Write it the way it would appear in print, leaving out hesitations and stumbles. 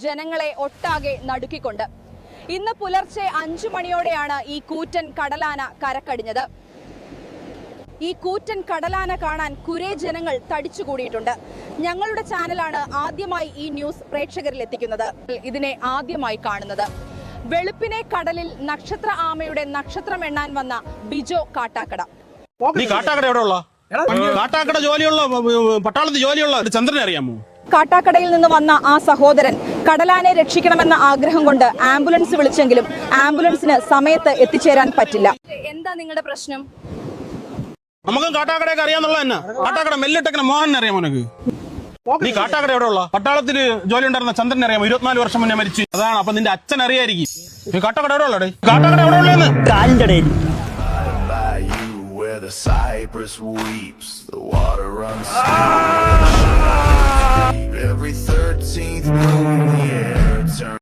ജനങ്ങളെ ഒട്ടാകെ നടുക്കിക്കൊണ്ട്. ഇന്ന് പുലർച്ചെ 5 മണിയോടെയാണ് ഈ കൂറ്റൻ കടലാന കരക്കടിഞ്ഞത്. ഈ കൂറ്റൻ കടലാന കാണാൻ കുറെ ജനങ്ങൾ തടിച്ചുകൂടിയിട്ടുണ്ട്. ഞങ്ങളുടെ ചാനലാണ് ആദ്യമായി ഈ ന്യൂസ് പ്രേക്ഷകരിൽ എത്തിക്കുന്നത്. ഇതിനെ ആദ്യമായി കാണുന്നത് വെളുപ്പിനെ കടലിൽ നക്ഷത്ര ആമയുടെ നക്ഷത്രം എണ്ണാൻ വന്ന ബിജോ കാട്ടാക്കട. നീ കാട്ടാക്കട എവിടെയുള്ള കാട്ടാക്കട ജോലിയുള്ള പട്ടാളത്തിൽ ജോലിയുള്ള ചന്ദ്രനെ അറിയാമോ? കാട്ടാക്കടയിൽ നിന്ന് വന്ന ആ സഹോദരൻ കടലാനെ രക്ഷിക്കണമെന്ന ആഗ്രഹം കൊണ്ട് ആംബുലൻസ് വിളിച്ചെങ്കിലും ആംബുലൻസിന് സമയത്ത് എത്തിച്ചേരാൻ പറ്റില്ല. എന്താ നിങ്ങളുടെ പ്രശ്നം? നമുക്കും കാട്ടാക്കടയൊക്കെ അറിയാന്നുള്ള തന്നെ. കാട്ടാക്കട മെല്ലിട്ടക്കനെ മോഹനെ അറിയാമോ നിനക്ക്? നീ കാട്ടാക്കട എവിടെയുള്ള പട്ടാളത്തിൽ ജോലി ഉണ്ടായിരുന്ന ചന്ദ്രനെ അറിയാമോ? 24 വർഷം മുന്നേ മരിച്ചു. അതാണ്. അപ്പൊ നിന്റെ അച്ഛൻ അറിയായിരിക്കും. നീ കാട്ടാക്കട എവിടെയുള്ളടേ? കാട്ടാക്കട എവിടെയുള്ളതെന്ന് കാലിന്റെ ഇടയിൽ. Where the cypress weeps, the water runs every 13th moon, the air turns.